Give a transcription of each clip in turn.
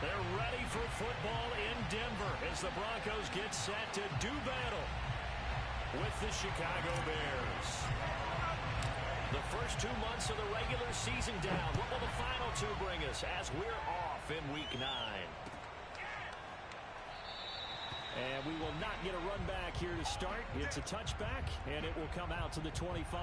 They're ready for football in Denver as the Broncos get set to do battle with the Chicago Bears. The first 2 months of the regular season down. What will the final two bring us as we're off in Week 9? And we will not get a run back here to start. It's a touchback, and it will come out to the 25.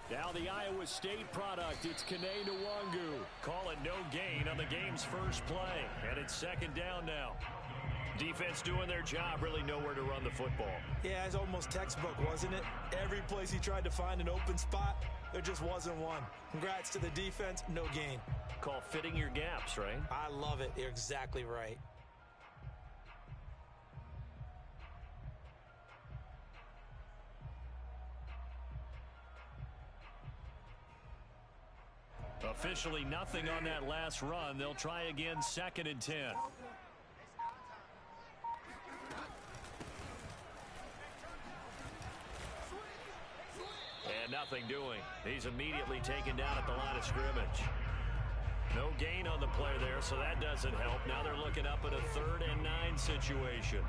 Now the Iowa State product, it's Nwangu. Call it no gain on the game's first play. And it's second down now. Defense doing their job, really nowhere to run the football. Yeah, it's almost textbook, wasn't it? Every place he tried to find an open spot, there just wasn't one. Congrats to the defense, no gain. Call fitting your gaps, right? I love it. You're exactly right. Officially nothing on that last run. They'll try again, 2nd and 10. And nothing doing. He's immediately taken down at the line of scrimmage. No gain on the play there, so that doesn't help. Now they're looking up at a 3rd and 9 situation.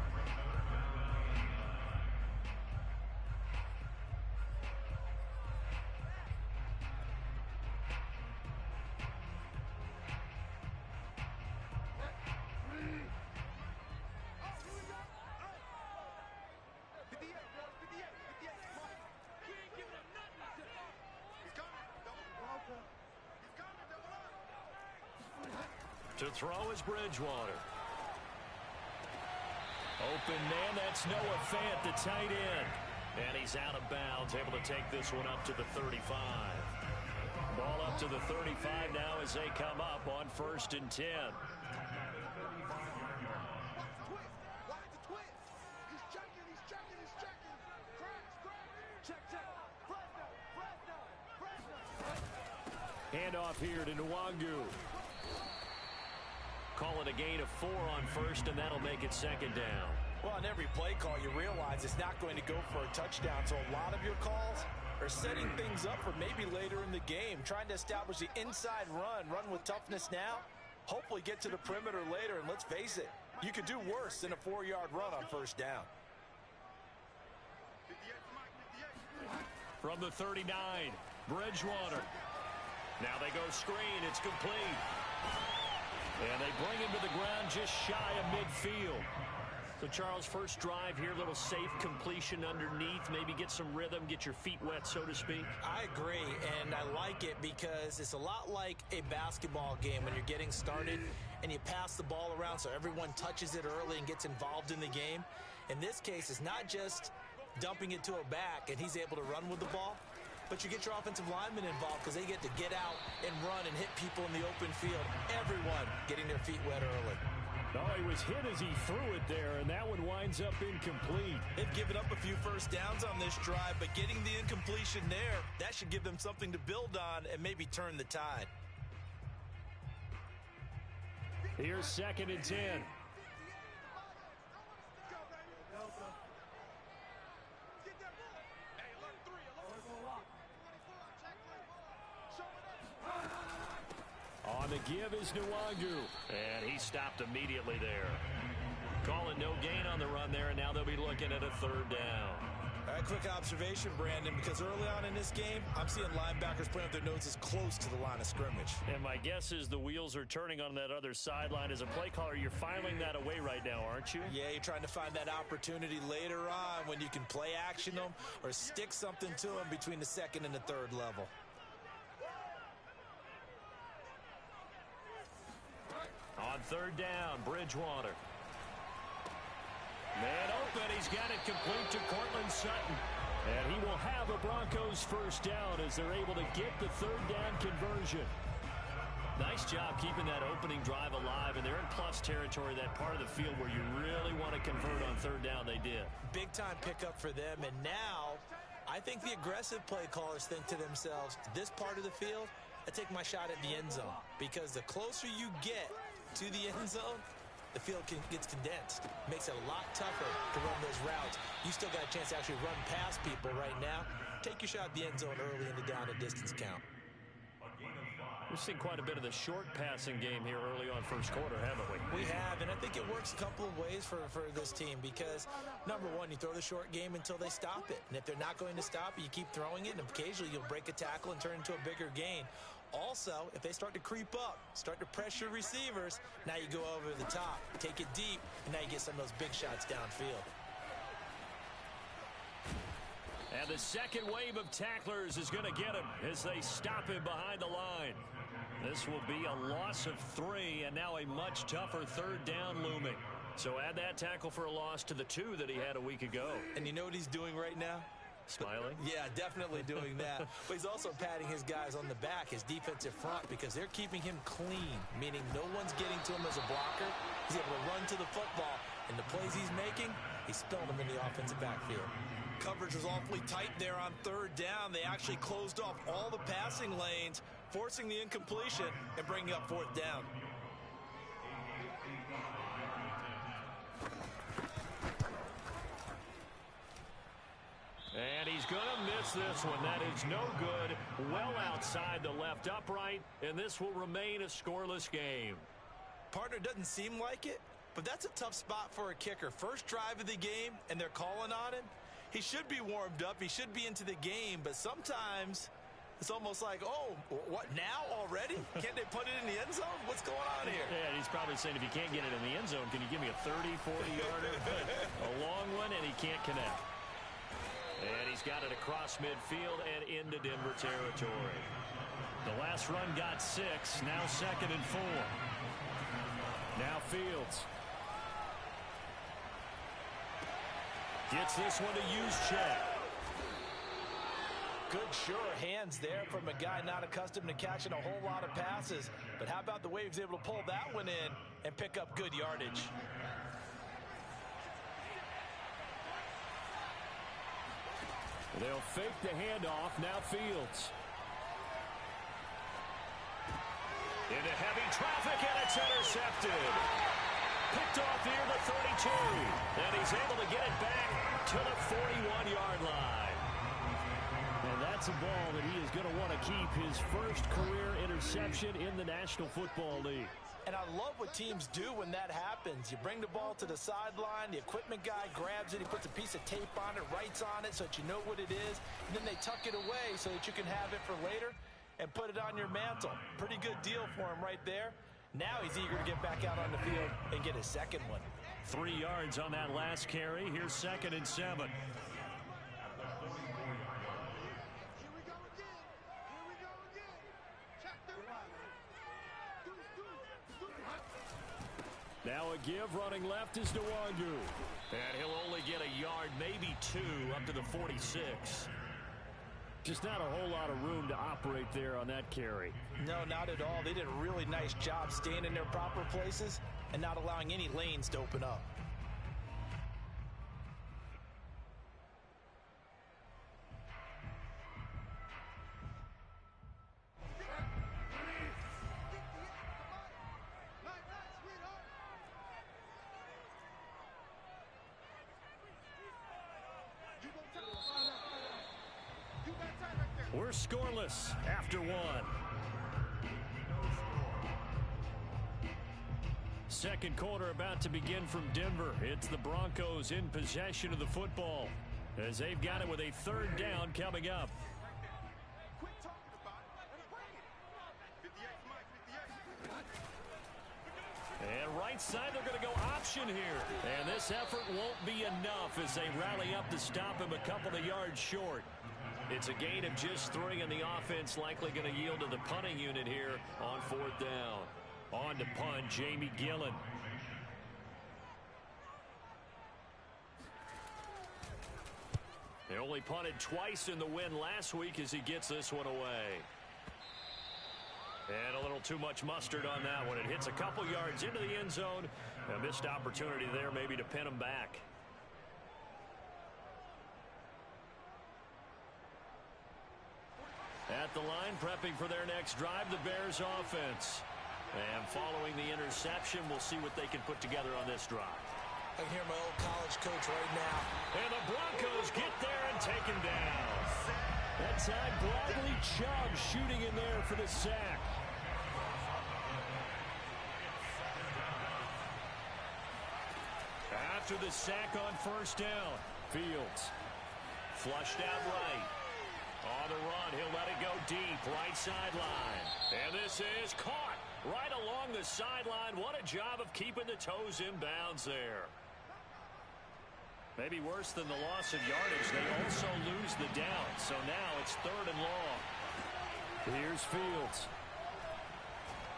To throw is Bridgewater. Open man, that's Noah Fant, the tight end. And he's out of bounds, able to take this one up to the 35. Ball up to the 35 now as they come up on 1st and 10. Handoff here to Nwangu. Call it a gain of 4 on 1st, and that'll make it 2nd down. Well, on every play call, you realize it's not going to go for a touchdown, so a lot of your calls are setting things up for maybe later in the game, trying to establish the inside run with toughness now, hopefully get to the perimeter later, and let's face it, you could do worse than a 4-yard run on 1st down. From the 39, Bridgewater. Now they go screen, it's complete. And they bring him to the ground just shy of midfield. So, Charles, first drive here, little safe completion underneath. Maybe get some rhythm, get your feet wet, so to speak. I agree, and I like it because it's a lot like a basketball game when you're getting started and you pass the ball around so everyone touches it early and gets involved in the game. In this case, it's not just dumping it to a back and he's able to run with the ball, but you get your offensive linemen involved because they get to get out and run and hit people in the open field. Everyone getting their feet wet early. No, he was hit as he threw it there, and that one winds up incomplete. They've given up a few first downs on this drive, but getting the incompletion there, that should give them something to build on and maybe turn the tide. Here's 2nd and 10. On the give is Nwangu. And he stopped immediately there. Calling no gain on the run there, and now they'll be looking at a 3rd down. All right, quick observation, Brandon, because early on in this game, I'm seeing linebackers putting up their noses close to the line of scrimmage. And my guess is the wheels are turning on that other sideline. As a play caller, you're filing that away right now, aren't you? Yeah, you're trying to find that opportunity later on when you can play action them or stick something to them between the 2nd and the 3rd level. On 3rd down, Bridgewater. Man open, he's got it complete to Cortland Sutton. And he will have a Broncos 1st down as they're able to get the 3rd down conversion. Nice job keeping that opening drive alive, and they're in plus territory, that part of the field where you really want to convert on third down. They did. Big-time pickup for them, and now I think the aggressive play callers think to themselves, this part of the field, I take my shot at the end zone, because the closer you get to the end zone, the field gets condensed. Makes it a lot tougher to run those routes. You still got a chance to actually run past people right now. Take your shot at the end zone early in the down and distance count. We've seen quite a bit of the short passing game here early on first quarter, haven't we? We have, and I think it works a couple of ways for this team because, number one, you throw the short game until they stop it. And if they're not going to stop it, you keep throwing it, and occasionally you'll break a tackle and turn it into a bigger gain. Also, if they start to creep up, start to pressure receivers, now you go over the top, take it deep, and now you get some of those big shots downfield. And the second wave of tacklers is going to get him as they stop him behind the line. This will be a loss of 3, and now a much tougher third down looming. So add that tackle for a loss to the 2 that he had a week ago. And you know what he's doing right now? Smiling? Yeah, definitely doing that. But he's also patting his guys on the back, his defensive front, because they're keeping him clean, meaning no one's getting to him as a blocker. He's able to run to the football, and the plays he's making, he's spelling them in the offensive backfield. Coverage was awfully tight there on third down. They actually closed off all the passing lanes, forcing the incompletion and bringing up fourth down. And he's going to miss this one. That is no good. Well outside the left upright, and this will remain a scoreless game. Partner, doesn't seem like it, but that's a tough spot for a kicker. First drive of the game, and they're calling on him. He should be warmed up. He should be into the game, but sometimes it's almost like, oh, what, now already? Can't they put it in the end zone? What's going on here? Yeah, he's probably saying, if you can't get it in the end zone, can you give me a 30, 40-yarder? A long one, and he can't connect. And he's got it across midfield and into Denver territory. The last run got 6, now 2nd and 4. Now Fields. Gets this one to Juszczyk. Good, sure hands there from a guy not accustomed to catching a whole lot of passes. But how about the way he was able to pull that one in and pick up good yardage? They'll fake the handoff. Now Fields. Into heavy traffic, and it's intercepted. Picked off near the 32. And he's able to get it back to the 41-yard line. And that's a ball that he is going to want to keep, his first career interception in the National Football League. And I love what teams do when that happens. You bring the ball to the sideline, the equipment guy grabs it, he puts a piece of tape on it, writes on it so that you know what it is, and then they tuck it away so that you can have it for later and put it on your mantle. Pretty good deal for him right there. Now he's eager to get back out on the field and get his second one. 3 yards on that last carry. Here's 2nd and 7. Now a give, running left is Nwangu. And he'll only get a yard, maybe 2, up to the 46. Just not a whole lot of room to operate there on that carry. No, not at all. They did a really nice job staying in their proper places and not allowing any lanes to open up. We're scoreless after 1. Second quarter about to begin from Denver. It's the Broncos in possession of the football as they've got it with a third down coming up. And right side, they're going to go option here. And this effort won't be enough as they rally up to stop him a couple of yards short. It's a gain of just 3, and the offense likely going to yield to the punting unit here on 4th down. On to punt, Jamie Gillen. They only punted twice in the win last week as he gets this one away. And a little too much mustard on that one. It hits a couple yards into the end zone. A missed opportunity there maybe to pin him back. At the line, prepping for their next drive, the Bears offense. And following the interception, we'll see what they can put together on this drive. I can hear my old college coach right now. And the Broncos get there and take him down. That time, Bradley Chubb shooting in there for the sack. After the sack on first down, Fields flushed out right. On the run, he'll let it go deep, right sideline. And this is caught right along the sideline. What a job of keeping the toes in bounds there. Maybe worse than the loss of yardage, they also lose the down. So now it's 3rd and long. Here's Fields.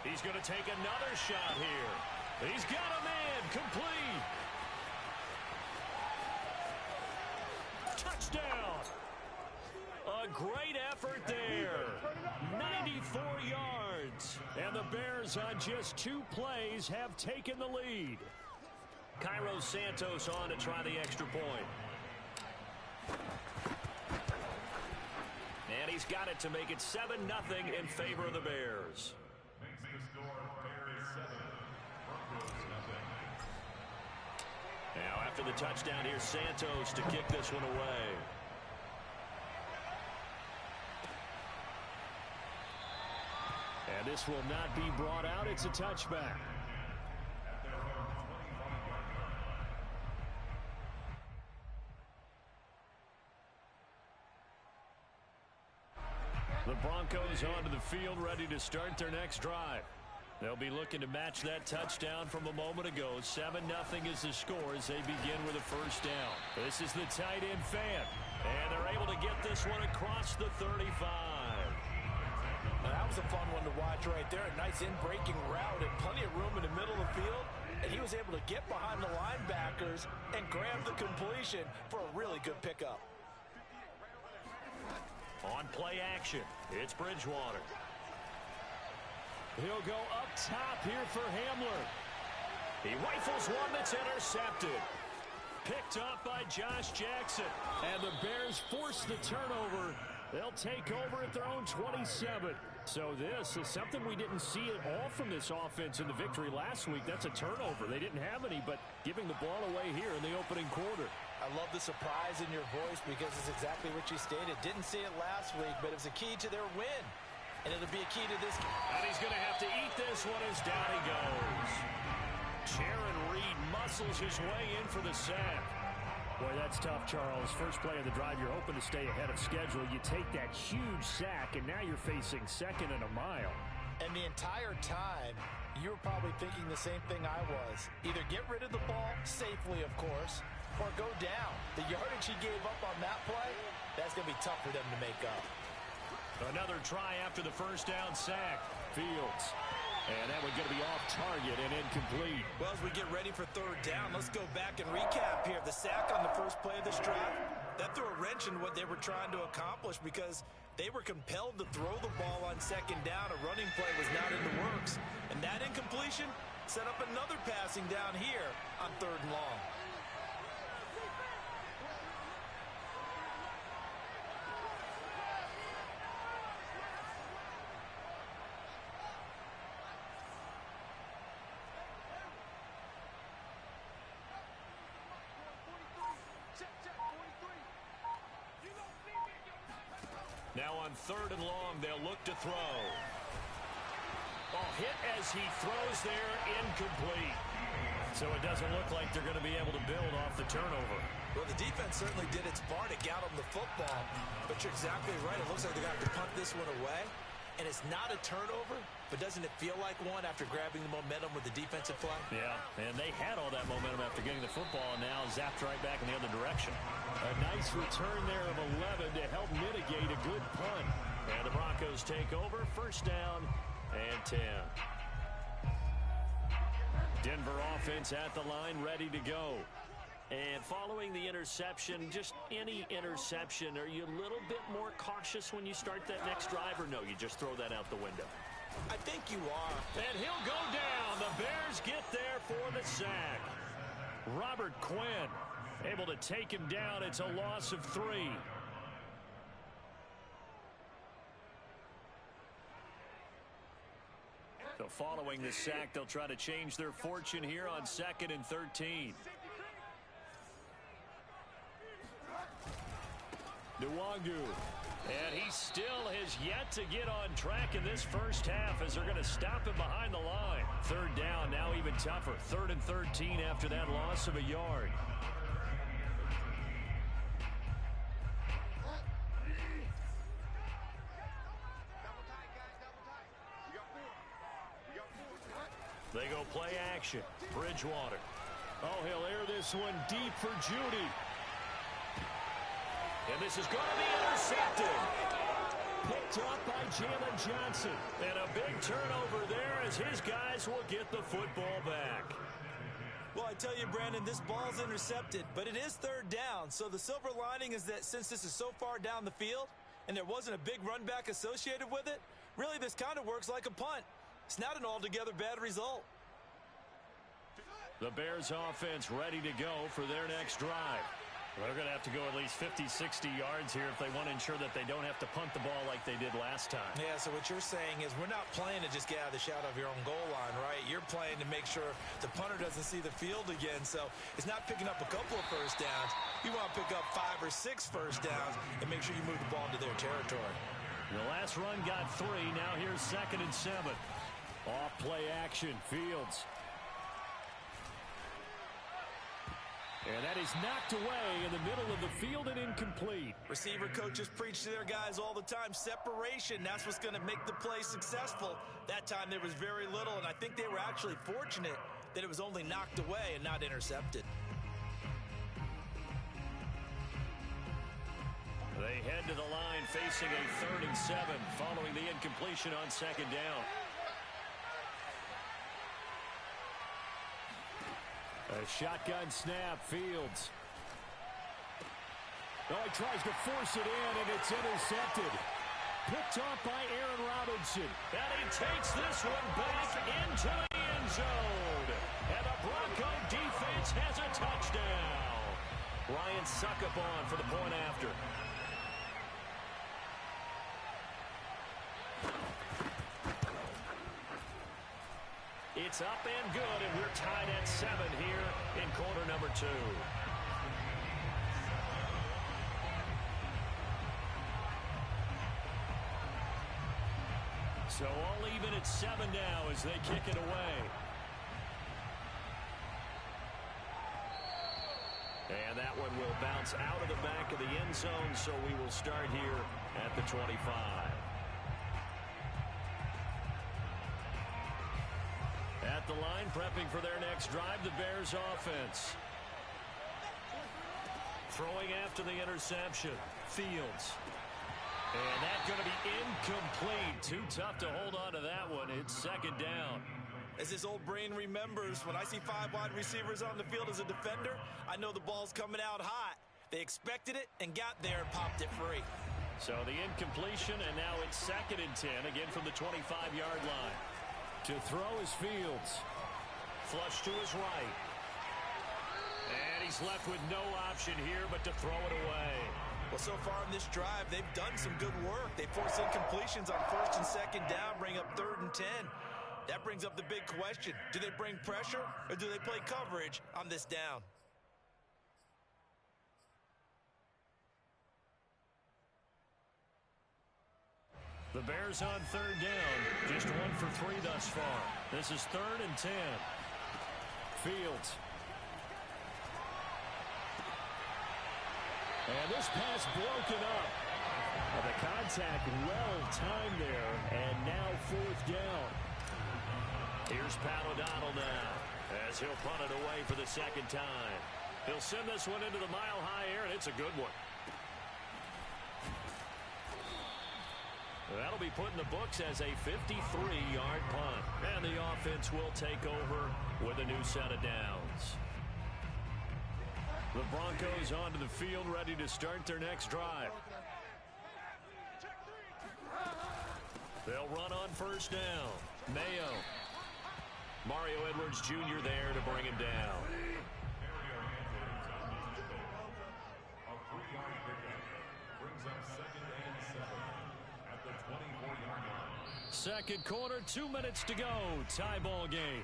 He's going to take another shot here. He's got him in, complete. Touchdown. A great effort there. 94 yards. And the Bears on just 2 plays have taken the lead. Cairo Santos on to try the extra point. And he's got it to make it 7-0 in favor of the Bears. Now after the touchdown, here's Santos to kick this one away. And this will not be brought out. It's a touchback. The Broncos onto the field, ready to start their next drive. They'll be looking to match that touchdown from a moment ago. 7-0 is the score as they begin with a first down. This is the tight end fan, and they're able to get this one across the 35. Now, that was a fun one to watch right there. A nice in-breaking route and plenty of room in the middle of the field. And he was able to get behind the linebackers and grab the completion for a really good pickup. On play action, it's Bridgewater. He'll go up top here for Hamler. He rifles one that's intercepted. Picked up by Josh Jackson. And the Bears force the turnover. They'll take over at their own 27. So this is something we didn't see at all from this offense in the victory last week. That's a turnover. They didn't have any, but giving the ball away here in the opening quarter. I love the surprise in your voice because it's exactly what you stated. Didn't see it last week, but it was a key to their win. And it'll be a key to this game. And he's going to have to eat this one as down he goes. Sharon Reed muscles his way in for the sack. Boy, that's tough, Charles. First play of the drive, you're hoping to stay ahead of schedule. You take that huge sack, and now you're facing 2nd and a mile. And the entire time, you were probably thinking the same thing I was. Either get rid of the ball, safely, of course, or go down. The yardage he gave up on that play, that's going to be tough for them to make up. Another try after the first down sack. Fields. And that one's going to be off target and incomplete. Well, as we get ready for 3rd down, let's go back and recap here. The sack on the first play of this drive, that threw a wrench in what they were trying to accomplish because they were compelled to throw the ball on 2nd down. A running play was not in the works. And that incompletion set up another passing down here on 3rd and long. Now on 3rd and long, they'll look to throw. Ball hit as he throws there, incomplete. So it doesn't look like they're going to be able to build off the turnover. Well, the defense certainly did its part to get them the football. But you're exactly right. It looks like they're going to have to punt this one away. And it's not a turnover, but doesn't it feel like one after grabbing the momentum with the defensive play? Yeah, and they had all that momentum after getting the football, and now zapped right back in the other direction. A nice return there of 11 to help mitigate a good punt. And the Broncos take over, 1st down and 10. Denver offense at the line, ready to go. And following the interception, just any interception, are you a little bit more cautious when you start that next drive, or no, you just throw that out the window? I think you are. And he'll go down. The Bears get there for the sack. Robert Quinn able to take him down. It's a loss of 3. So following the sack, they'll try to change their fortune here on 2nd and 13. Nwangu. And he still has yet to get on track in this first half as they're going to stop him behind the line. 3rd down, now even tougher. 3rd and 13 after that loss of a yard. They go play action. Bridgewater. Oh, he'll air this one deep for Judy. And this is going to be intercepted. Picked up by Jalen Johnson. And a big turnover there as his guys will get the football back. Well, I tell you, Brandon, this ball's intercepted, but it is 3rd down. So the silver lining is that since this is so far down the field and there wasn't a big run back associated with it, really this kind of works like a punt. It's not an altogether bad result. The Bears offense ready to go for their next drive. They're going to have to go at least 50, 60 yards here if they want to ensure that they don't have to punt the ball like they did last time. Yeah, so what you're saying is we're not playing to just get out of the shadow of your own goal line, right? You're playing to make sure the punter doesn't see the field again. So it's not picking up a couple of first downs. You want to pick up 5 or 6 first downs and make sure you move the ball into their territory. The last run got 3. Now here's 2nd and 7. Off play action. Fields. And that is knocked away in the middle of the field and incomplete. Receiver coaches preach to their guys all the time. Separation, that's what's going to make the play successful. That time there was very little, and I think they were actually fortunate that it was only knocked away and not intercepted. They head to the line facing a 3rd and 7 following the incompletion on 2nd down. A shotgun snap. Fields. Oh, he tries to force it in, and it's intercepted. Picked off by Aaron Robinson. And he takes this one back into the end zone. And the Bronco defense has a touchdown. Ryan Succopon for the point after. It's up and good, and we're tied at 7 here in quarter number 2. So all even at 7 now as they kick it away. And that one will bounce out of the back of the end zone, so we will start here at the 25. At the line, prepping for their next drive, the Bears offense. Throwing after the interception. Fields. And that's going to be incomplete. Too tough to hold on to that one. It's 2nd down. As his old brain remembers, when I see 5 wide receivers on the field as a defender, I know the ball's coming out hot. They expected it and got there and popped it free. So the incompletion, and now it's 2nd and 10, again from the 25-yard line. To throw is Fields. Flush to his right. And he's left with no option here but to throw it away. Well, so far in this drive, they've done some good work. They force incompletions on 1st and 2nd down, bring up 3rd and 10. That brings up the big question. Do they bring pressure or do they play coverage on this down? The Bears on 3rd down. Just 1 for 3 thus far. This is 3rd and 10. Fields. And this pass broken up. The contact well timed there. And now 4th down. Here's Pat O'Donnell now as he'll punt it away for the 2nd time. He'll send this one into the mile-high air, and it's a good one. That'll be put in the books as a 53-yard punt. And the offense will take over with a new set of downs. The Broncos onto the field ready to start their next drive. They'll run on first down. Mayo. Mario Edwards Jr. there to bring him down. Second quarter, 2 minutes to go. Tie ball game.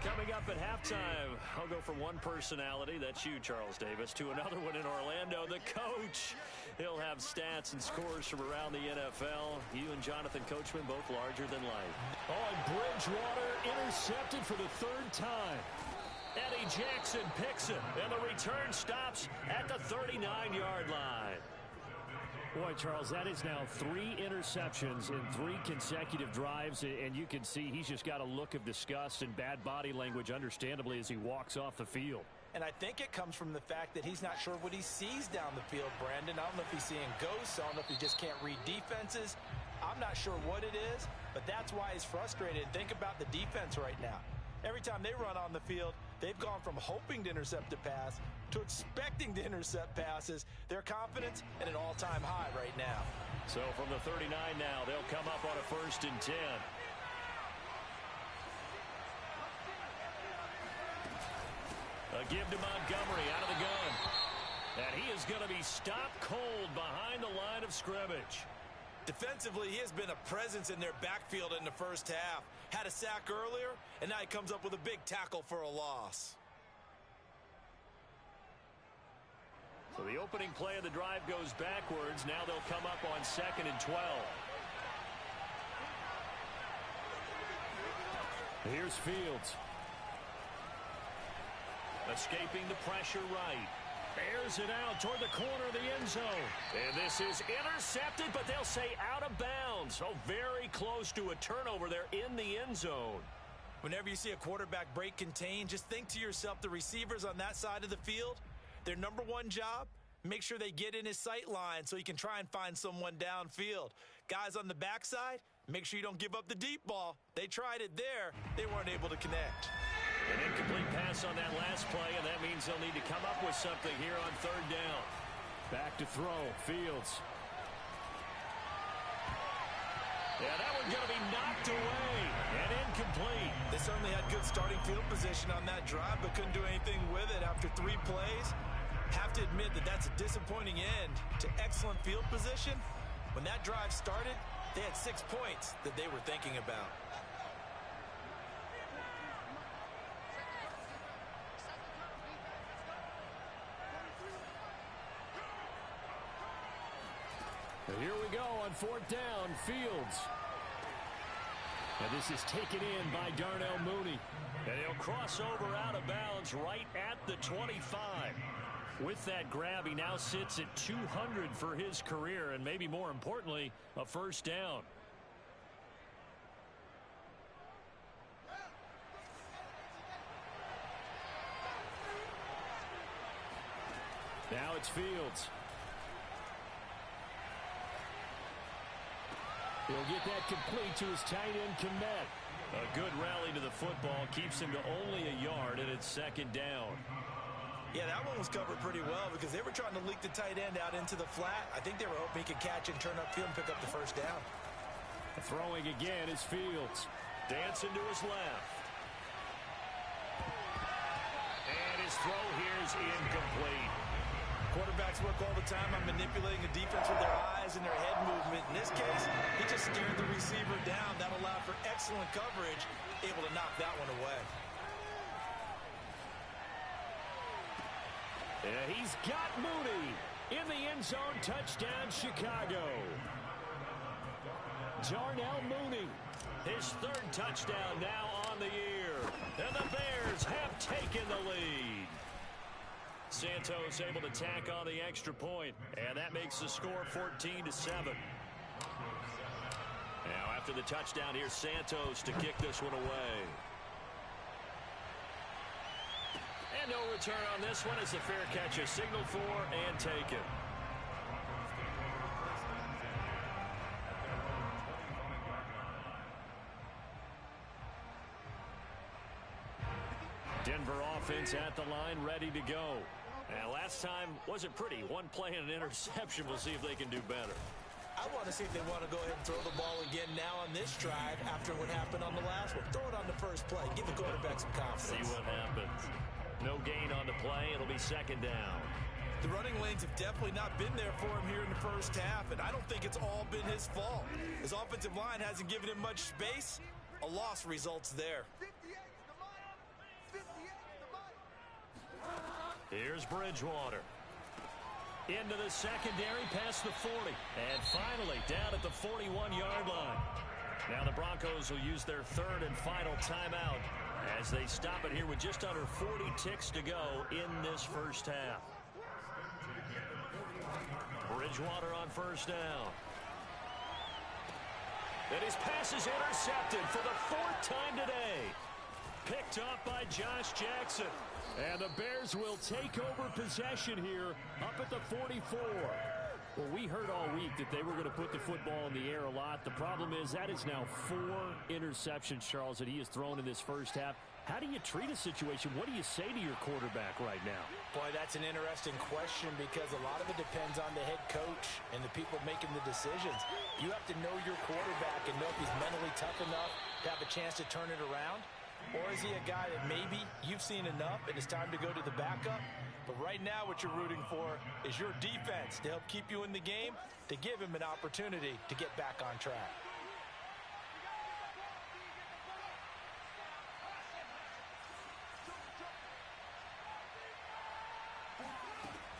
Coming up at halftime, I'll go from one personality, that's you, Charles Davis, to another one in Orlando, the coach. He'll have stats and scores from around the NFL. You and Jonathan Coachman both larger than life. Oh, and Bridgewater intercepted for the third time. Eddie Jackson picks it, and the return stops at the 39-yard line. Boy, Charles, that is now 3 interceptions in 3 consecutive drives, and you can see he's just got a look of disgust and bad body language, understandably, as he walks off the field. And I think it comes from the fact that he's not sure what he sees down the field, Brandon. I don't know if he's seeing ghosts. I don't know if he just can't read defenses. I'm not sure what it is, but that's why he's frustrated. Think about the defense right now. Every time they run on the field, they've gone from hoping to intercept a pass to expecting to intercept passes. Their confidence at an all-time high right now. So from the 39 now, they'll come up on a 1st and 10. A give to Montgomery out of the gun. And he is going to be stopped cold behind the line of scrimmage. Defensively, he has been a presence in their backfield in the first half. Had a sack earlier, and now he comes up with a big tackle for a loss. So the opening play of the drive goes backwards. Now they'll come up on 2nd and 12. Here's Fields. Escaping the pressure right. Airs it out toward the corner of the end zone. And this is intercepted, but they'll say out of bounds. So very close to a turnover there in the end zone. Whenever you see a quarterback break contained, just think to yourself, the receivers on that side of the field, their number one job, make sure they get in his sight line so he can try and find someone downfield. Guys on the backside, make sure you don't give up the deep ball. They tried it there. They weren't able to connect. An incomplete pass on that last play, and that means they'll need to come up with something here on 3rd down. Back to throw, Fields. Yeah, that one's going to be knocked away and incomplete. They certainly had good starting field position on that drive, but couldn't do anything with it after 3 plays. Have to admit that that's a disappointing end to excellent field position. When that drive started, they had 6 points that they were thinking about. Here we go on 4th down, Fields. And this is taken in by Darnell Mooney. And he'll cross over out of bounds right at the 25. With that grab, he now sits at 200 for his career, and maybe more importantly, a 1st down. Now it's Fields. He'll get that complete to his tight end, Komet. A good rally to the football keeps him to only a yard, and it's 2nd down. Yeah, that one was covered pretty well because they were trying to leak the tight end out into the flat. I think they were hoping he could catch and turn upfield and pick up the 1st down. Throwing again is Fields. Dancing to his left. And his throw here is incomplete. Quarterbacks work all the time on manipulating the defense with their eyes and their head movement. In this case, he just steered the receiver down. That allowed for excellent coverage, able to knock that one away. Yeah, he's got Mooney in the end zone. Touchdown, Chicago. Darnell Mooney. His 3rd touchdown now on the year. And the Bears have taken the lead. Santos able to tack on the extra point, and that makes the score 14-7. Now after the touchdown, here's Santos to kick this one away. And no return on this one as the fair catch is signaled for and taken. Denver offense at the line, ready to go. And last time wasn't pretty. One play and an interception. We'll see if they can do better. I want to see if they want to go ahead and throw the ball again now on this drive after what happened on the last one. Throw it on the first play. Give the quarterback some confidence. See what happens. No gain on the play. It'll be second down. The running lanes have definitely not been there for him here in the first half, and I don't think it's all been his fault. His offensive line hasn't given him much space. A loss results there. Here's Bridgewater. Into the secondary, past the 40. And finally, down at the 41-yard line. Now the Broncos will use their third and final timeout as they stop it here with just under 40 ticks to go in this first half. Bridgewater on first down. And his pass is intercepted for the fourth time today. Picked off by Josh Jackson. And the Bears will take over possession here up at the 44. Well, we heard all week that they were going to put the football in the air a lot. The problem is that is now 4 interceptions, Charles, that he has thrown in this first half. How do you treat a situation? What do you say to your quarterback right now? Boy, that's an interesting question because a lot of it depends on the head coach and the people making the decisions. You have to know your quarterback and know if he's mentally tough enough to have a chance to turn it around. Or is he a guy that maybe you've seen enough and it's time to go to the backup? But right now what you're rooting for is your defense to help keep you in the game, to give him an opportunity to get back on track.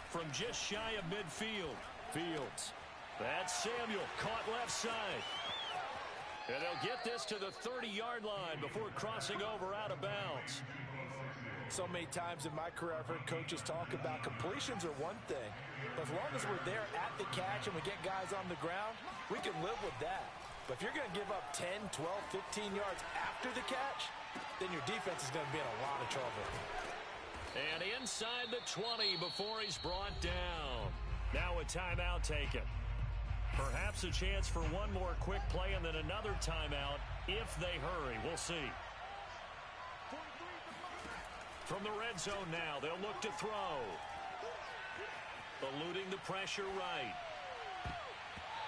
From just shy of midfield, Fields. That's Samuel, caught left side. And they'll get this to the 30-yard line before crossing over out of bounds. So many times in my career I've heard coaches talk about completions are one thing. But as long as we're there at the catch and we get guys on the ground, we can live with that. But if you're going to give up 10, 12, 15 yards after the catch, then your defense is going to be in a lot of trouble. And inside the 20 before he's brought down. Now a timeout taken. Perhaps a chance for one more quick play and then another timeout if they hurry. We'll see. From the red zone now, they'll look to throw. Eluding the pressure right.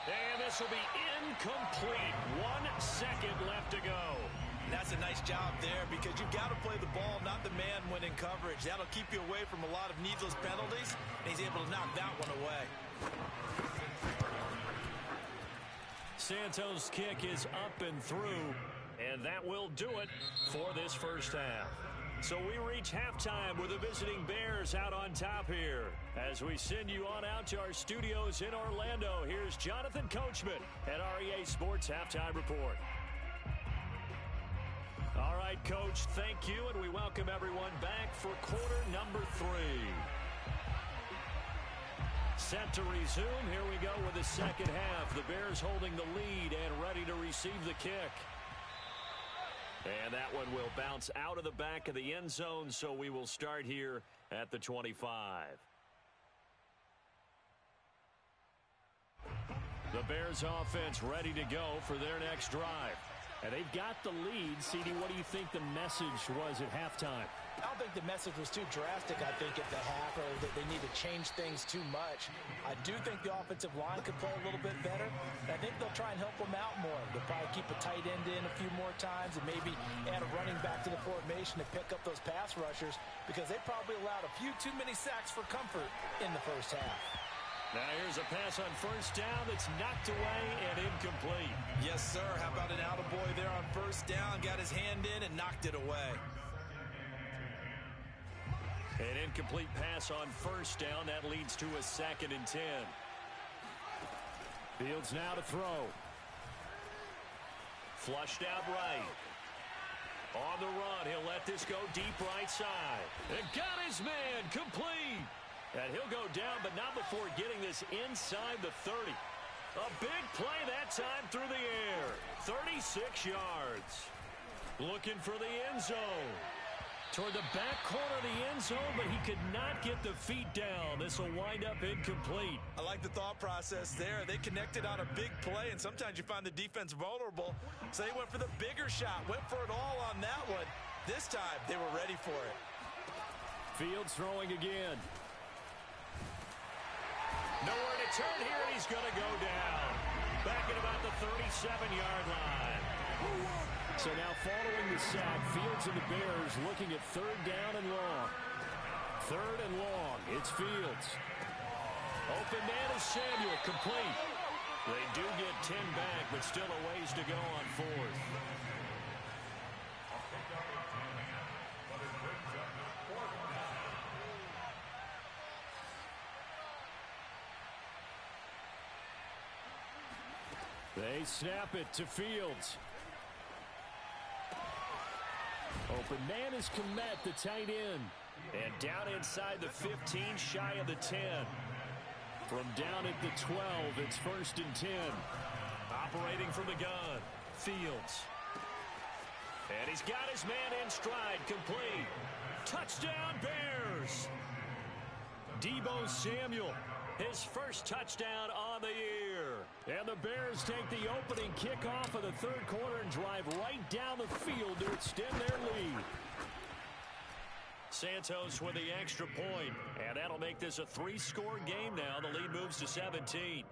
And this will be incomplete. 1 second left to go. And that's a nice job there because you've got to play the ball, not the man when in coverage. That'll keep you away from a lot of needless penalties, and he's able to knock that one away. Santos' kick is up and through, and that will do it for this first half. So we reach halftime with the visiting Bears out on top here. As we send you on out to our studios in Orlando, here's Jonathan Coachman at REA Sports Halftime Report. All right, Coach, thank you, and we welcome everyone back for quarter number 3. Set to resume. Here we go with the second half. The Bears holding the lead and ready to receive the kick. And that one will bounce out of the back of the end zone, so we will start here at the 25. The Bears offense ready to go for their next drive. And they've got the lead. CD, what do you think the message was at halftime? I don't think the message was too drastic, I think, at the half, or that they need to change things too much. I do think the offensive line could play a little bit better. I think they'll try and help them out more. They'll probably keep a tight end in a few more times and maybe add a running back to the formation to pick up those pass rushers because they probably allowed a few too many sacks for comfort in the first half. Now here's a pass on first down that's knocked away and incomplete. Yes, sir. How about an attaboy there on first down? Got his hand in and knocked it away. An incomplete pass on first down. That leads to a 2nd and 10. Fields now to throw. Flushed out right. On the run, he'll let this go deep right side. And got his man complete. And he'll go down, but not before getting this inside the 30. A big play that time through the air. 36 yards. Looking for the end zone. Toward the back corner of the end zone, but he could not get the feet down. This will wind up incomplete. I like the thought process there. They connected on a big play, and sometimes you find the defense vulnerable. So they went for the bigger shot, went for it all on that one. This time, they were ready for it. Fields throwing again. Nowhere to turn here, and he's going to go down. Back at about the 37-yard line. So now following the sack, Fields and the Bears looking at third down and long. Third and long. It's Fields. Open man is Samuel, complete. They do get 10 back, but still a ways to go on fourth. They snap it to Fields. Open man is Komet, the tight end. And down inside the 15, shy of the 10. From down at the 12, it's 1st and 10. Operating from the gun, Fields. And he's got his man in stride, complete. Touchdown, Bears! Deebo Samuel, his first touchdown on the year. And the Bears take the opening kickoff of the third quarter and drive right down the field to extend their lead. Santos with the extra point, and that'll make this a 3-score game now. The lead moves to 17.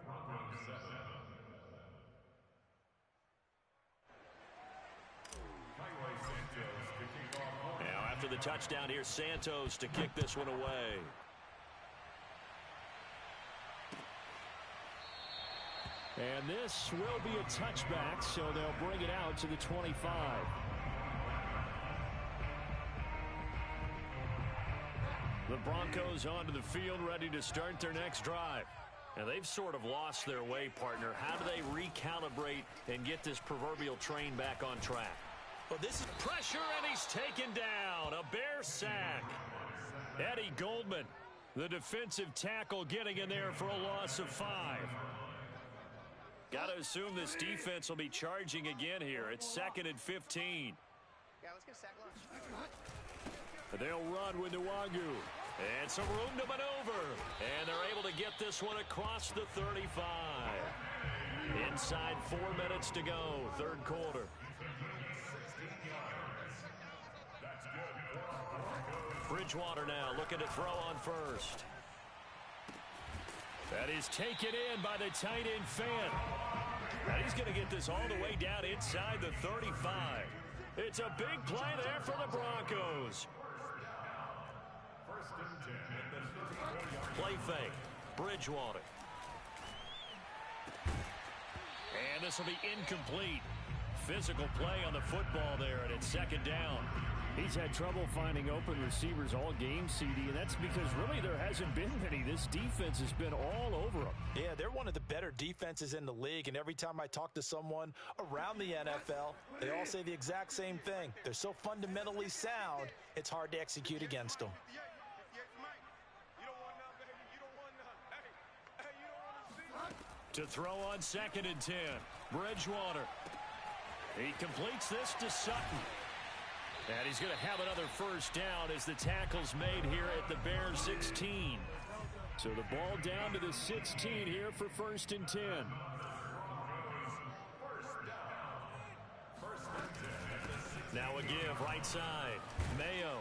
Now after the touchdown, here's Santos to kick this one away. And this will be a touchback, so they'll bring it out to the 25. The Broncos onto the field, ready to start their next drive. And they've sort of lost their way, partner. How do they recalibrate and get this proverbial train back on track? Well, this is Pressure, and he's taken down. A Bear sack. Eddie Goldman, the defensive tackle, getting in there for a loss of 5. Got to assume this defense will be charging again here. It's 2nd and 15. Yeah, let's get a sack lunch. They'll run with Nwangu. And some room to maneuver. And they're able to get this one across the 35. Inside 4 minutes to go, third quarter. Bridgewater now looking to throw on first. That is taken in by the tight end Fant. And he's going to get this all the way down inside the 35. It's a big play there for the Broncos. Play fake. Bridgewater. And this will be incomplete. Physical play on the football there, and it's 2nd down. He's had trouble finding open receivers all game, CD, and that's because really there hasn't been many. This defense has been all over them. Yeah, they're one of the better defenses in the league, and every time I talk to someone around the NFL, they all say the exact same thing. They're so fundamentally sound, it's hard to execute against them. To throw on 2nd and 10. Bridgewater. He completes this to Sutton. And he's going to have another first down as the tackle's made here at the Bears 16. So the ball down to the 16 here for 1st and 10. Now a give right side. Mayo.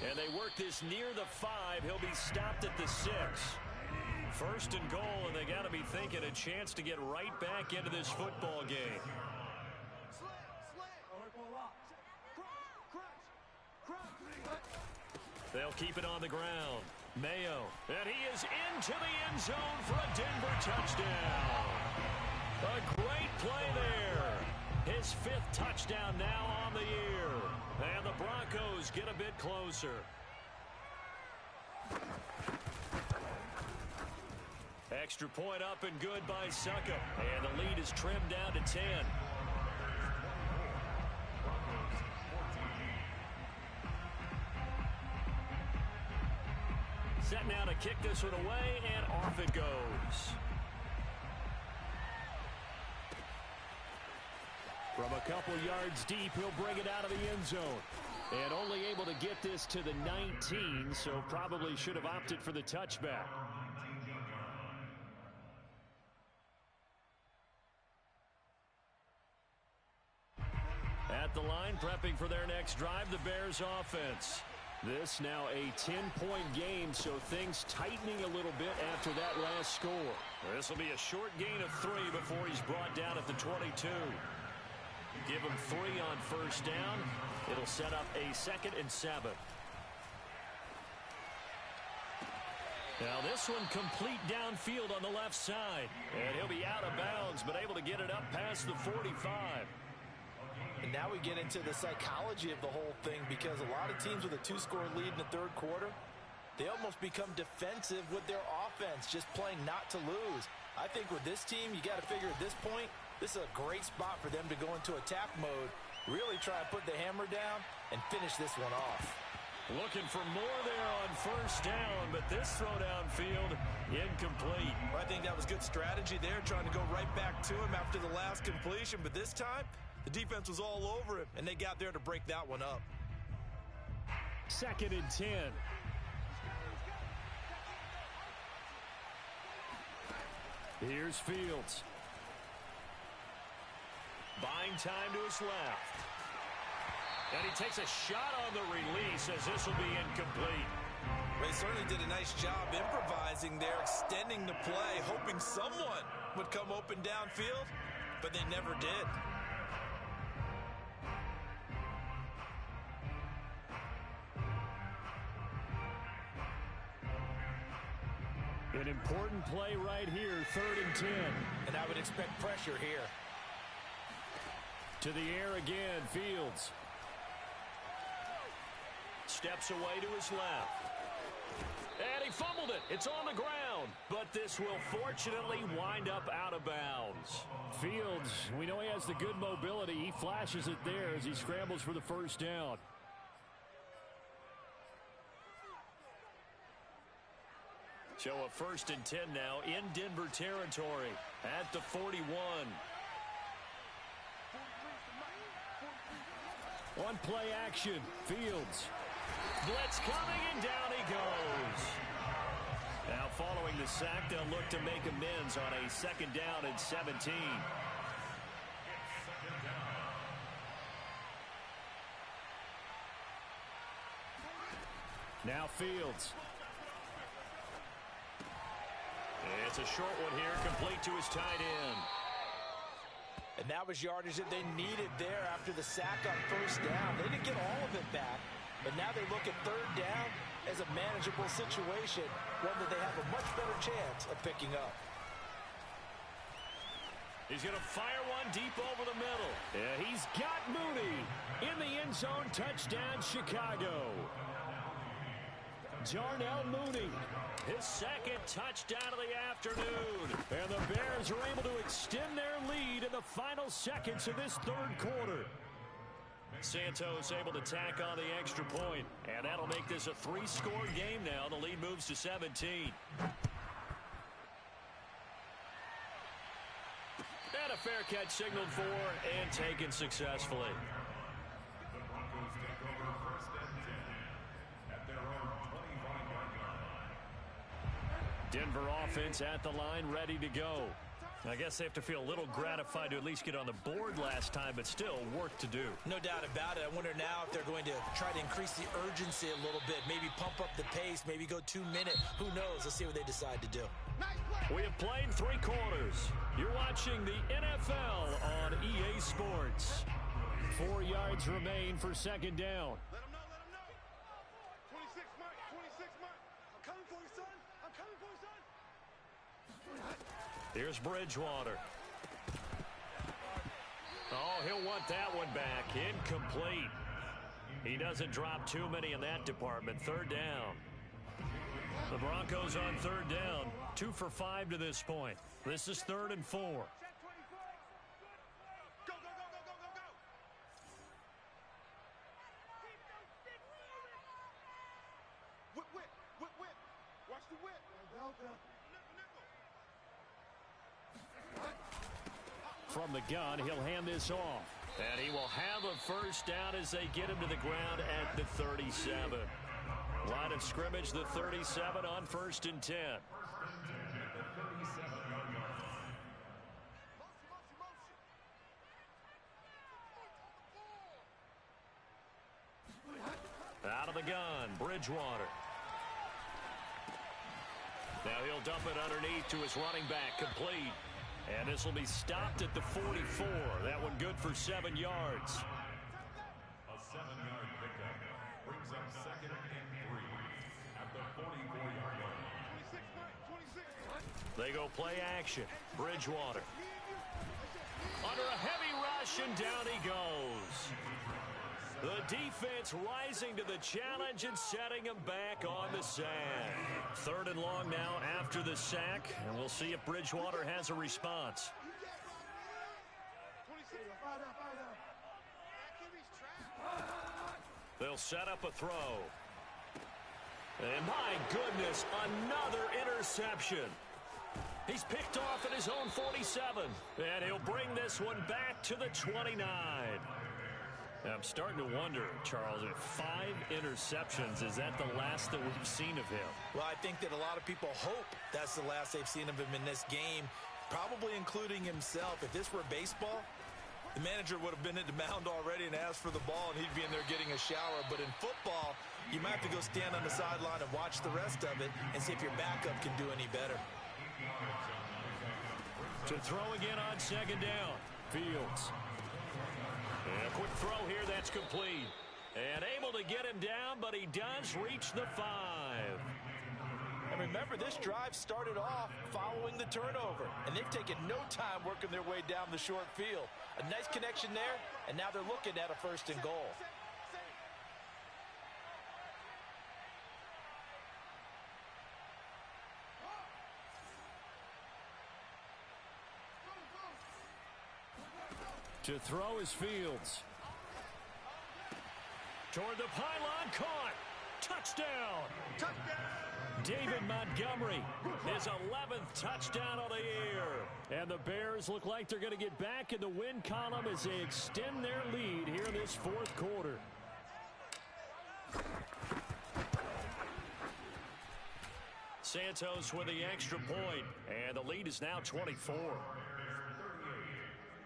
And they work this near the 5. He'll be stopped at the 6. 1st and goal, and they got to be thinking a chance to get right back into this football game. They'll keep it on the ground. Mayo, and he is into the end zone for a Denver touchdown. A great play there. His 5th touchdown now on the year. And the Broncos get a bit closer. Extra point up and good by Suckup. And the lead is trimmed down to 10. Set now to kick this one away, and off it goes. From a couple yards deep, he'll bring it out of the end zone. And only able to get this to the 19, so probably should have opted for the touchback. At the line, prepping for their next drive, the Bears offense. This now a 10-point game, so things tightening a little bit after that last score. This will be a short gain of 3 before he's brought down at the 22. Give him 3 on first down. It'll set up a 2nd and 7. Now this one complete downfield on the left side. And he'll be out of bounds, but able to get it up past the 45. And now we get into the psychology of the whole thing, because a lot of teams with a 2-score lead in the third quarter, they almost become defensive with their offense, just playing not to lose. I think with this team, you got to figure at this point, this is a great spot for them to go into attack mode, really try and put the hammer down and finish this one off. Looking for more there on first down, but this throw downfield incomplete. Well, I think that was good strategy there, trying to go right back to him after the last completion, but this time, the defense was all over him, and they got there to break that one up. 2nd and 10. Here's Fields. Buying time to his left. And he takes a shot on the release as this will be incomplete. They certainly did a nice job improvising there, extending the play, hoping someone would come open downfield, but they never did. An important play right here, 3rd and 10. And I would expect pressure here. To the air again, Fields. Steps away to his left. And he fumbled it. It's on the ground. But this will fortunately wind up out of bounds. Fields, we know he has the good mobility. He flashes it there as he scrambles for the first down. So a 1st and 10 now in Denver territory at the 41. On play action, Fields. Blitz coming, and down he goes. Now following the sack, they'll look to make amends on a 2nd down and 17. Now Fields. It's a short one here, complete to his tight end. And that was yardage that they needed there after the sack on first down. They didn't get all of it back, but now they look at 3rd down as a manageable situation, one that they have a much better chance of picking up. He's going to fire one deep over the middle. Yeah, he's got Mooney in the end zone. Touchdown, Chicago. Darnell Mooney. His 2nd touchdown of the afternoon. And the Bears are able to extend their lead in the final seconds of this 3rd quarter. Santos able to tack on the extra point, and that'll make this a 3-score game now. The lead moves to 17. And a fair catch signaled for and taken successfully. Denver offense at the line, ready to go. I guess they have to feel a little gratified to at least get on the board last time, but still work to do. No doubt about it. I wonder now if they're going to try to increase the urgency a little bit, maybe pump up the pace, maybe go 2-minute. Who knows? Let's see what they decide to do. We have played 3 quarters. You're watching the NFL on EA Sports. 4 yards remain for 2nd down. Let him know, let him know. 26, Mike, 26, Mike. I'm coming for you, son. I'm coming for you, son. Here's Bridgewater. Oh, he'll want that one back. Incomplete. He doesn't drop too many in that department. 3rd down. The Broncos on 3rd down. 2 for 5 to this point. This is 3rd and 4. Check 24. Go, go, go, go, go, go, go. Keep those sticks moving. Whip, whip, whip, whip. Watch the whip. Nickel, nickel. From the gun, he'll hand this off. And he will have a first down as they get him to the ground at the 37. Line of scrimmage, the 37 on 1st and 10. the gun, Bridgewater. Now he'll dump it underneath to his running back, complete. And this will be stopped at the 44. That one good for 7 yards. A 7-yard pickup brings up 2nd and 3 at the 44-yard line. 26. They go play action. Bridgewater. Under a heavy rush, and down he goes. The defense rising to the challenge and setting him back on the sand. 3rd and long now after the sack, and we'll see if Bridgewater has a response. They'll set up a throw. And my goodness, another interception. He's picked off at his own 47, and he'll bring this one back to the 29. I'm starting to wonder, Charles, if 5 interceptions, is that the last that we've seen of him? Well, I think that a lot of people hope that's the last they've seen of him in this game, probably including himself. If this were baseball, the manager would have been at the mound already and asked for the ball, and he'd be in there getting a shower. But in football, you might have to go stand on the sideline and watch the rest of it and see if your backup can do any better. To throw again on 2nd down, Fields. And a quick throw here, that's complete. And able to get him down, but he does reach the 5. And remember, this drive started off following the turnover, and they've taken no time working their way down the short field. A nice connection there, and now they're looking at a 1st and goal. To throw is Fields. Toward the pylon, caught. Touchdown. David Montgomery, his 11th touchdown of the year. And the Bears look like they're going to get back in the win column as they extend their lead here in this 4th quarter. Santos with the extra point, and the lead is now 24.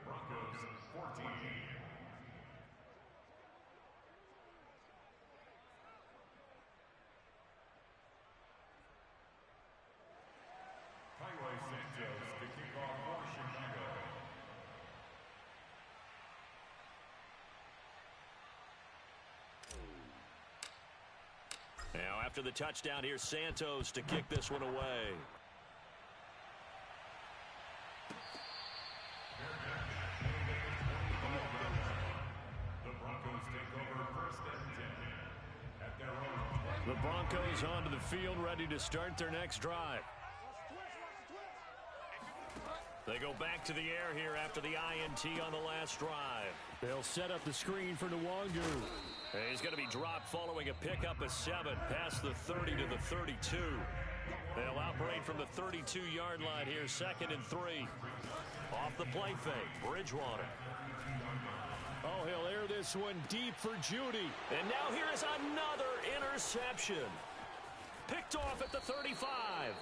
Broncos 14. Highway Santos to kick off for Chicago. Now after the touchdown, here's Santos to kick this one away. The Broncos take over 1st and 10 at their own. The Broncos onto the field, ready to start their next drive. They go back to the air here after the INT on the last drive. They'll set up the screen for Nwangu. He's going to be dropped following a pickup of 7 past the 30 to the 32. They'll operate from the 32-yard line here, 2nd and 3. Off the play fake, Bridgewater. Oh, he'll air this one deep for Judy. And now here is another interception. Picked off at the 35.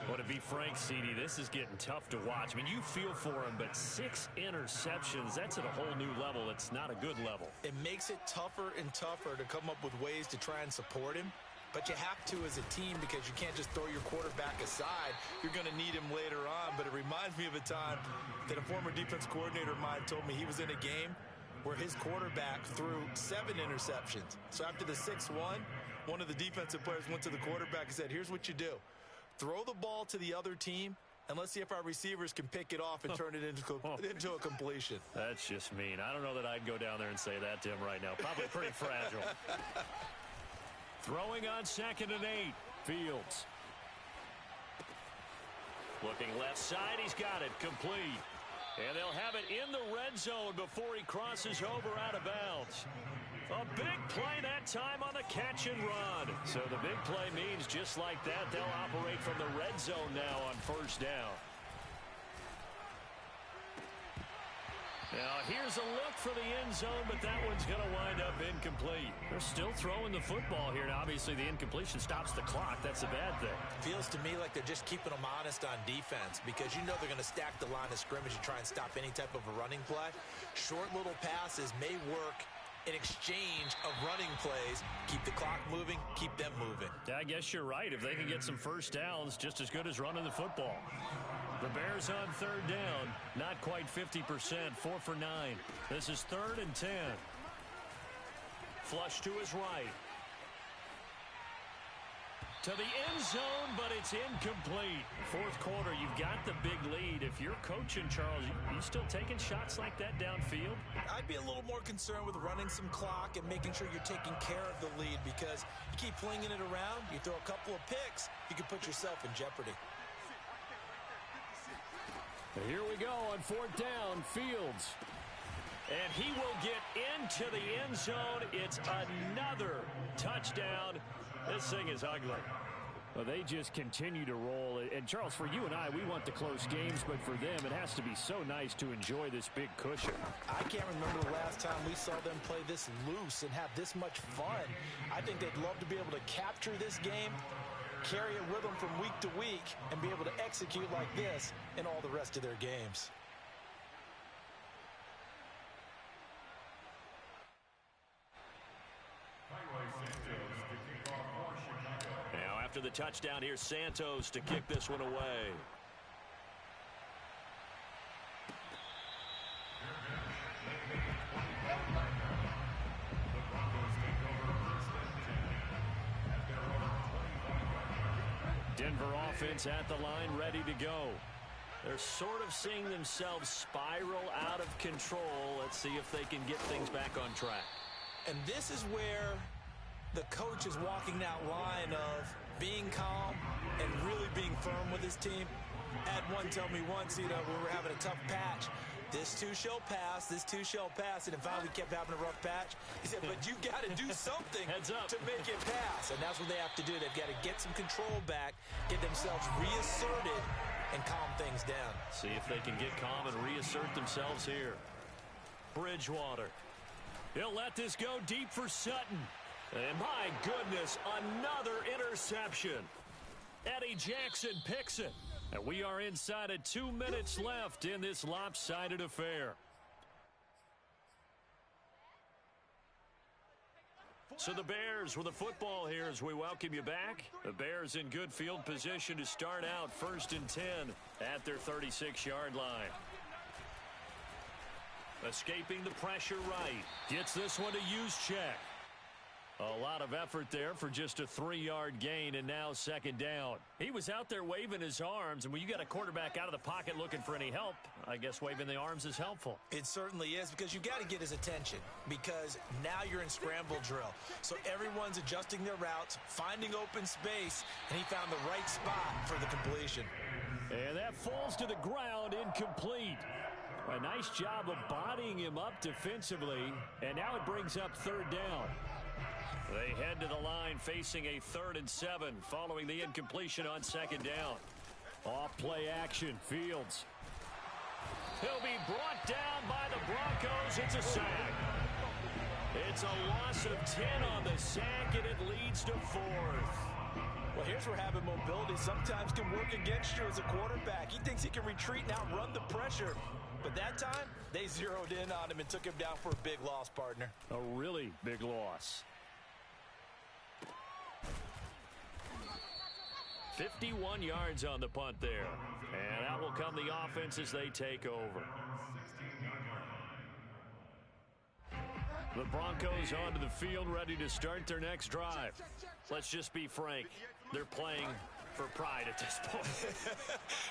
Well, to be frank, CD, this is getting tough to watch. I mean, you feel for him, but 6 interceptions, that's at a whole new level. It's not a good level. It makes it tougher and tougher to come up with ways to try and support him. But you have to as a team because you can't just throw your quarterback aside. You're going to need him later on. But it reminds me of a time that a former defense coordinator of mine told me he was in a game where his quarterback threw 7 interceptions. So after the 6-1, one of the defensive players went to the quarterback and said, here's what you do. Throw the ball to the other team, and let's see if our receivers can pick it off and turn it into a completion. That's just mean. I don't know that I'd go down there and say that to him right now. Probably pretty fragile. Throwing on 2nd and 8. Fields. Looking left side. He's got it. Complete. And they'll have it in the red zone before he crosses over out of bounds. A big play that time on the catch and run. So the big play means just like that, they'll operate from the red zone now on 1st down. Now here's a look for the end zone, but that one's going to wind up incomplete. They're still throwing the football here. Now obviously the incompletion stops the clock. That's a bad thing. Feels to me like they're just keeping them honest on defense because you know they're going to stack the line of scrimmage and try and stop any type of a running play. Short little passes may work an exchange of running plays. Keep the clock moving, keep them moving. Yeah, I guess you're right. If they can get some first downs, just as good as running the football. The Bears on third down, not quite 50%, 4 for 9. This is 3rd and 10. Flush to his right. To the end zone, but it's incomplete. Fourth quarter, you've got the big lead. If you're coaching, Charles, you still taking shots like that downfield? I'd be a little more concerned with running some clock and making sure you're taking care of the lead, because you keep flinging it around, you throw a couple of picks, you can put yourself in jeopardy. Here we go on 4th down, Fields. And he will get into the end zone. It's another touchdown. This thing is ugly. Well, they just continue to roll. And, Charles, for you and I, we want the close games, but for them, it has to be so nice to enjoy this big cushion. I can't remember the last time we saw them play this loose and have this much fun. I think they'd love to be able to capture this game, carry it with them from week to week, and be able to execute like this in all the rest of their games. Now after the touchdown, here's Santos to kick this one away. Denver offense at the line, ready to go. They're sort of seeing themselves spiral out of control. Let's see if they can get things back on track. And this is where the coach is walking that line of being calm and really being firm with his team. Had one tell me once, we were having a tough patch. This too shall pass, this too shall pass. And finally we kept having a rough patch. He said, but you got to do something to make it pass. And that's what they have to do. They've got to get some control back, get themselves reasserted, and calm things down. See if they can get calm and reassert themselves here. Bridgewater. He'll let this go deep for Sutton. And my goodness, another interception. Eddie Jackson picks it. And we are inside of 2 minutes left in this lopsided affair. So the Bears with the football here as we welcome you back. The Bears in good field position to start out 1st and 10 at their 36-yard line. Escaping the pressure right. Gets this one to Juszczyk. A lot of effort there for just a 3-yard gain, and now 2nd down. He was out there waving his arms, and when you got a quarterback out of the pocket looking for any help, I guess waving the arms is helpful. It certainly is, because you got to get his attention, because now you're in scramble drill. So everyone's adjusting their routes, finding open space, and he found the right spot for the completion. And that falls to the ground, incomplete. A nice job of bodying him up defensively, and now it brings up 3rd down. They head to the line facing a 3rd and 7 following the incompletion on 2nd down. Off play action, Fields. He'll be brought down by the Broncos. It's a sack. It's a loss of 10 on the sack, and it leads to 4th. Well, here's where having mobility sometimes can work against you as a quarterback. He thinks he can retreat and outrun the pressure. But that time, they zeroed in on him and took him down for a big loss, partner. A really big loss. 51 yards on the punt there. And out will come the offense as they take over. The Broncos onto the field, ready to start their next drive. Let's just be frank. They're playing for pride at this point.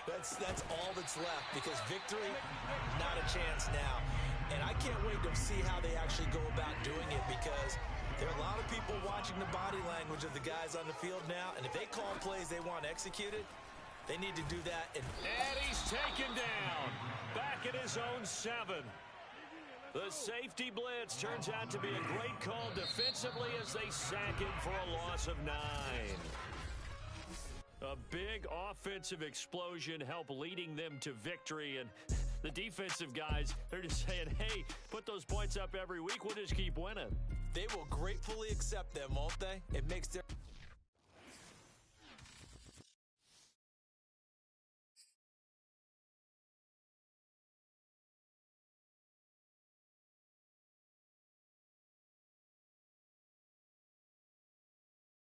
That's all that's left, because victory, not a chance now. And I can't wait to see how they actually go about doing it, because there are a lot of people watching the body language of the guys on the field now, and if they call plays they want executed, they need to do that. And he's taken down. Back at his own 7. The safety blitz turns out to be a great call defensively as they sack him for a loss of 9. A big offensive explosion helped leading them to victory, and the defensive guys, they're just saying, hey, put those points up every week, we'll just keep winning. They will gratefully accept them, won't they? It makes their